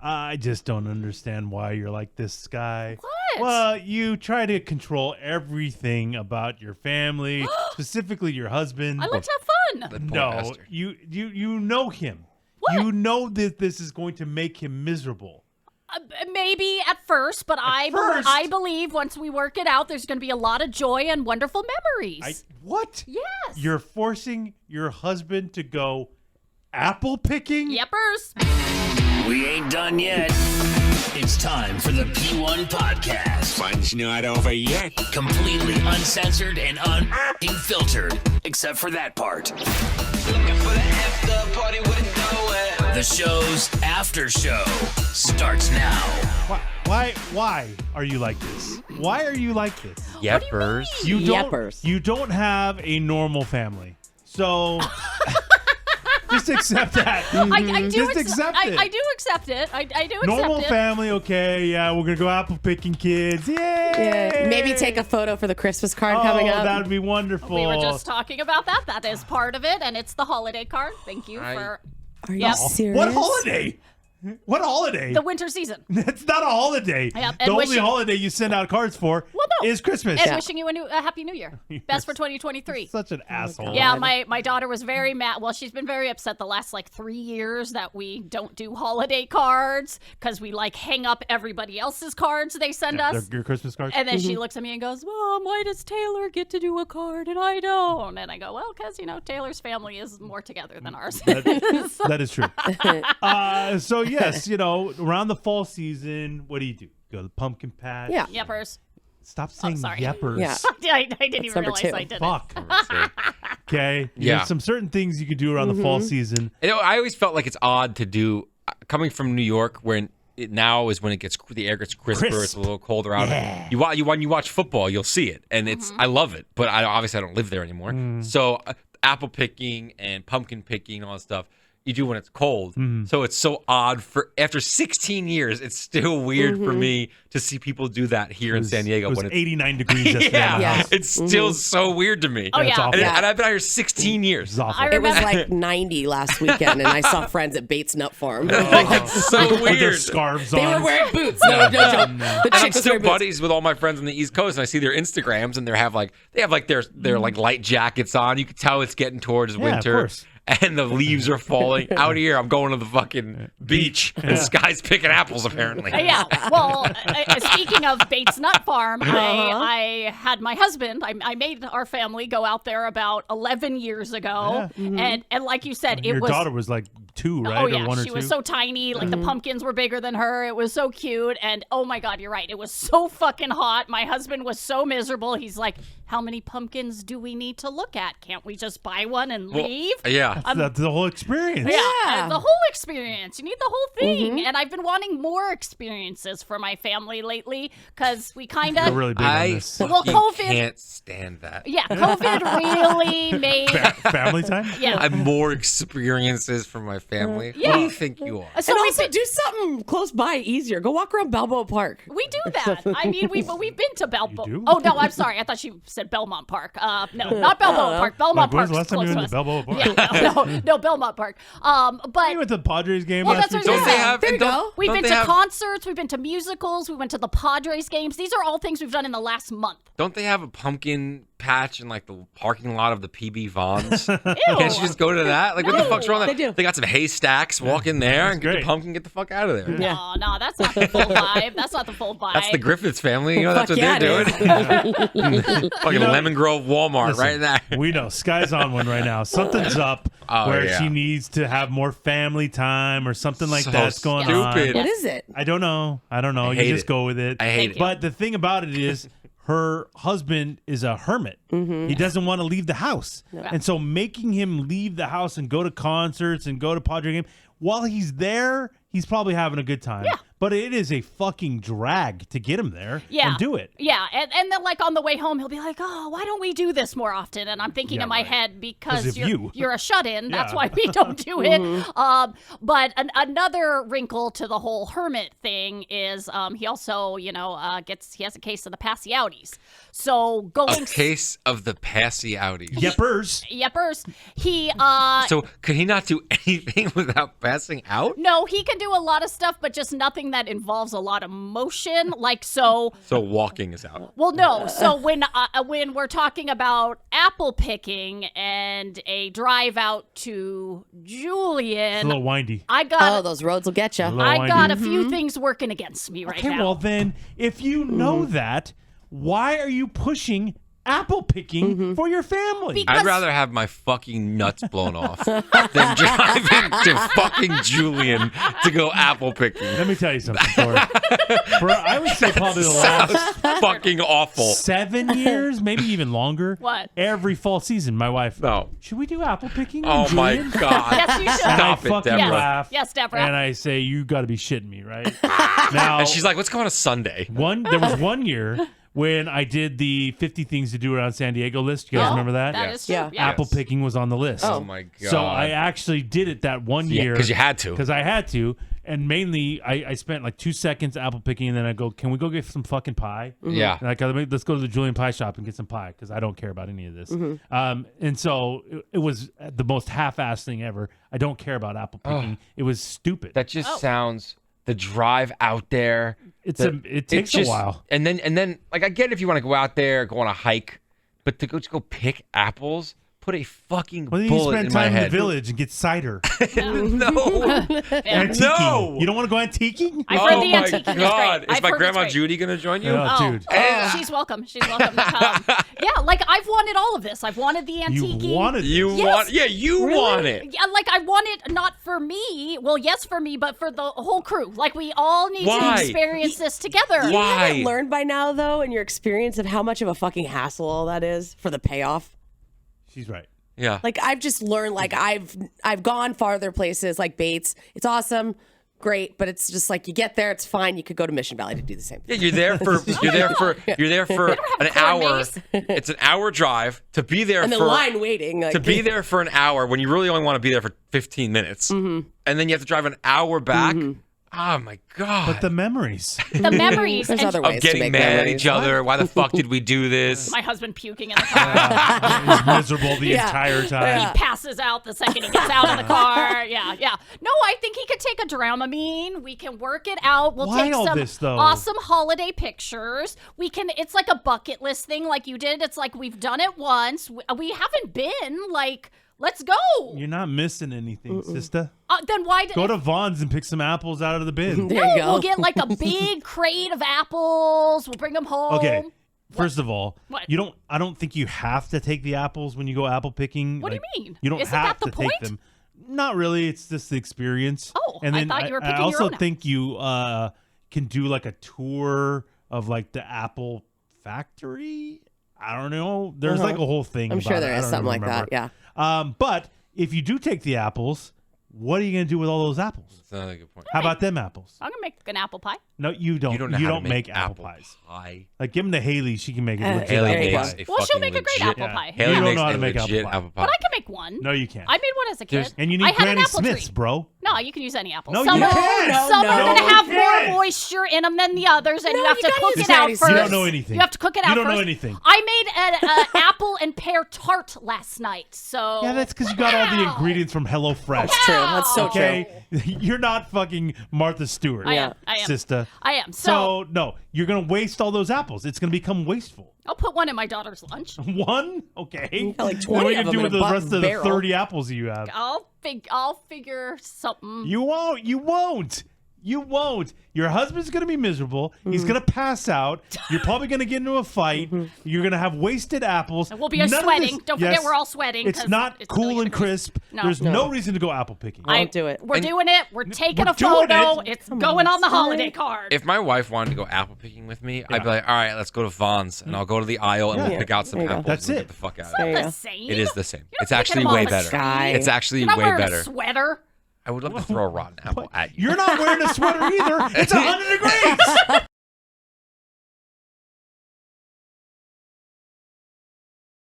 I just don't understand why you're like this guy. What? Well, you try to control everything about your family, specifically your husband. I like to have fun. No, you know him. What? You know that this is going to make him miserable. Maybe at first, but I believe once we work it out, there's going to be a lot of joy and wonderful memories. What? Yes. You're forcing your husband to go apple picking? Yepers. We ain't done yet. It's time for the P1 Podcast. Fun's not over yet. Completely uncensored and unfiltered, except for that part. Looking for the after party with it going. The show's after show starts now. Why are you like this? Why are you like this? Yepers. You don't have a normal family. So just accept that. I do accept it. I do accept it. I do accept Normal it. family, okay. Yeah, we're going to go apple picking kids. Yay! Yeah, maybe take a photo for the Christmas card coming up. That would be wonderful. We were just talking about that. That is part of it, and it's the holiday card. Thank you for... Are you serious? What holiday? What holiday? The winter season. That's not a holiday. Yep, the only holiday you send out cards for is Christmas. And wishing you a happy new year. Best for 2023. Such an asshole. Yeah, my daughter was very mad. Well, she's been very upset the last 3 years that we don't do holiday cards because we hang up everybody else's cards they send us. Your Christmas cards? And then she looks at me and goes, Mom, why does Taylor get to do a card and I don't? And I go, well, because, Taylor's family is more together than ours. That is true. So, yes, around the fall season, what do? Go to the pumpkin patch. Yeah. Yepers. Stop saying yepers. Yeah. I didn't even realize 2. I did it. Fuck. Okay. Yeah. There's some certain things you can do around the fall season. I always felt like it's odd to do, coming from New York, when now is when the air gets crisper. Crisp. It's a little colder out. Yeah. When you watch football, you'll see it, and I love it. But obviously I don't live there anymore. So apple picking and pumpkin picking and all that stuff you do when it's cold. So it's so odd after 16 years, it's still weird for me to see people do that here in San Diego. It was when it's 89 degrees yesterday. Yeah. It's still so weird to me. Oh, yeah. It's awful. And I've been out here 16 years. It's awful. It was 90 last weekend, and I saw friends at Bates Nut Farm. It's so With their weird. scarves They on. were wearing boots. No joke. The And I'm chick was still wearing boots. buddies with all my friends on the East Coast, and I see their Instagrams, and they have their light jackets on. You can tell it's getting towards winter. Of course. And the leaves are falling. Out here, I'm going to the fucking beach, and this guy's picking apples, apparently. Yeah. Well, speaking of Bates Nut Farm, I had my husband, I made our family go out there about 11 years ago. And like you said, Your daughter was 2, right? Oh, yeah. Or 1 or She 2? was so tiny. The pumpkins were bigger than her. It was so cute. And oh my God, you're right. It was so fucking hot. My husband was so miserable. He's like, how many pumpkins do we need to look at? Can't we just buy one and leave? Yeah. That's the whole experience. Yeah, the whole experience. You need the whole thing. And I've been wanting more experiences for my family lately because we kind They're of... really big on this. Well, COVID... can't stand that. Yeah, COVID really made... Family time? Yeah. I have more experiences from my family. Yeah. What do you think you are? So And we've also, been, do something close by easier. Go walk around Balboa Park. we do that. I mean, we've been to Balboa. You do? Oh, no, I'm sorry. I thought you said Belmont Park. No, not Balboa Park. Belmont When's Park. the last time you went to Balboa Park? Yeah, no, Belmont Park. But You went to the Padres game Well, last that's week. what- Don't they have? There you go. we've don't been they to have- concerts. We've been to musicals. We went to the Padres games. These are all things we've done in the last month. Don't they have a pumpkin patch in the parking lot of the PB Vons? Ew. Can't you just go to that? What the fuck's wrong with that? They do. They got some haystacks. Walk in there and get great. the pumpkin. Get the fuck out of there. No, that's not the full vibe. That's not the full vibe. That's the Griffiths family. You know that's Fuck what yeah, they're it doing. Fucking Lemon Grove Walmart Listen, right there. We know Sky's on one right now. Something's up where yeah. she needs to have more family time or something like So that's going stupid. on. What is it? I don't know. You hate just it. go with it. I hate it. But the thing about it is her husband is a hermit. He doesn't want to leave the house. And so making him leave the house and go to concerts and go to Padre game, while he's there, he's probably having a good time. Yeah. But it is a fucking drag to get him there and do it. Yeah, and then like on the way home, he'll be like, "Oh, why don't we do this more often?" And I'm thinking in my head, because you're a shut-in. That's why we don't do it. But another wrinkle to the whole hermit thing is he also, he has a case of the passy outies. So a case of the passy outies. Yepers. He So could he not do anything without passing out? No, he can do a lot of stuff, but just nothing that involves a lot of motion. So walking is out. Well, no. So when we're talking about apple picking and a drive out to Julian, It's a little windy. Those roads will get you. I got a few things working against me right now. Well then, if you know that, why are you pushing apple picking for your family? I'd rather have my fucking nuts blown off than driving to fucking Julian to go apple picking. Let me tell you something, Tori. I would say probably the last fucking awful 7 years, maybe even longer. What? Every fall season, my wife. No. Should we do apple picking? Oh my Julian? God. Yes, you should. Stop I it, fucking Deborah. laugh. Yes, Deborah. And I say, you got to be shitting me, right? Now, And she's like, let's go on a Sunday. there was 1 year when I did the 50 things to do around San Diego list. You guys remember that? That is true. Yeah. Yeah. Apple picking was on the list. Oh my God. So I actually did it that 1 year. because you had to. Because I had to. And mainly, I spent like 2 seconds apple picking, and then I go, can we go get some fucking pie? Yeah. And I go, let's go to the Julian pie shop and get some pie, because I don't care about any of this. And so it was the most half-assed thing ever. I don't care about apple picking. It was stupid. That just sounds the drive out there. It takes a while. And then like I get it if you want to go out there, go on a hike, but to go pick apples, put a fucking Well, then you bullet spend in my time in the head. village and get cider. No. Antiquing. No. You don't want to go antiquing? I've heard Oh the my antiquing is God. great. Is I've my heard it's grandma great. Judy going to join you? Oh, dude. She's welcome. She's welcome to come. Yeah, like I've wanted all of this. I've wanted the antiquing. You wanted You this. Yes. want you want it. Yeah, like I want it not for me. Well, yes, for me, but for the whole crew. Like we all need Why? to experience this together. You Why? haven't learned by now, though, in your experience of how much of a fucking hassle all that is for the payoff. She's right. Yeah. Like I've just learned, like I've gone farther places like Bates. It's awesome, great, but it's just like you get there, it's fine. You could go to Mission Valley to do the same thing. Yeah, you're there for an hour. It's an hour drive to be there And then for line waiting. Like, to be there for an hour when you really only want to be there for 15 minutes. And then you have to drive an hour back. Oh my God. But the memories. The memories. There's and other of ways to getting make mad at memories. each other. Why the fuck did we do this? my husband puking in the car. He was miserable the entire time. He passes out the second he gets out of the car. Yeah. No, I think he could take a Dramamine. We can work it out. We'll Why take all some this, though? awesome holiday pictures. We can. It's like a bucket list thing, like you did. It's like we've done it once. We haven't been like. Let's go. You're not missing anything, sister. Then why did Go to Vaughn's and pick some apples out of the bin. There you go. We'll get like a big crate of apples. We'll bring them home. Okay. First of all, What? I don't think you have to take the apples when you go apple picking. What do you mean? You don't Isn't have that the to point? take them. Not really. It's just the experience. Oh, and I then thought you were I picking your also own think you can do like a tour of like the apple factory. I don't know. There's like a whole thing. I'm about sure it. there I is don't something like remember. that. Yeah. But if you do take the apples, what are you going to do with all those apples? That's another good point. How about them apples? I'm gonna make an apple pie. No, you don't. You don't know how to make apple pies. pie. Like, give them to Haley. She can make it. legit Haley There you apple go. makes pie. a Well, she'll fucking make a great legit- apple pie. Haley You don't makes know how to a make apple legit pie. apple pie. But I can make one. No, you can't. I made one as a kid. And you I need had an Granny apple Smiths, tree. bro. No, you can use any apple. No, some you are, can't. some are no, going to have you more can't. moisture in them than the others, and No, you have you to gotta cook use it out Granny first. You don't know anything. You have to cook it out You don't first. know anything. I made an apple and pear tart last night, so... Yeah, that's because you got all the ingredients from HelloFresh. That's true. That's so Okay? You're not fucking Martha Stewart, I am. sister. I am. So, no, you're going to waste all those apples. It's going to become wasteful. I'll put one in my daughter's lunch. One? Okay. got like 20 What are you of going to do them with in the a rest of barrel. the 30 apples you have? I'll figure something. You won't. You won't. You won't. Your husband's going to be miserable. He's going to pass out. You're probably going to get into a fight. You're going to have wasted apples. We'll be None of sweating. this- Don't forget Yes, we're all sweating. It's 'cause not it's cool really and gonna be- crisp. No. There's no reason to go apple picking. Won't do it. We're doing it. We're taking we're a photo. doing it. It's going on the holiday card. If my wife wanted to go apple picking with me, I'd be like, all right, let's go to Vaughn's, and I'll go to the aisle, and we'll pick out some There you go. apples That's and it. get the fuck out of Not it. you the go. same. It is the same. You're It's not actually picking them way off a better. tree. Guy. It's actually You're not way wearing better. a sweater. I would love to throw a rotten apple at you. You're not wearing a sweater either. It's 100 degrees.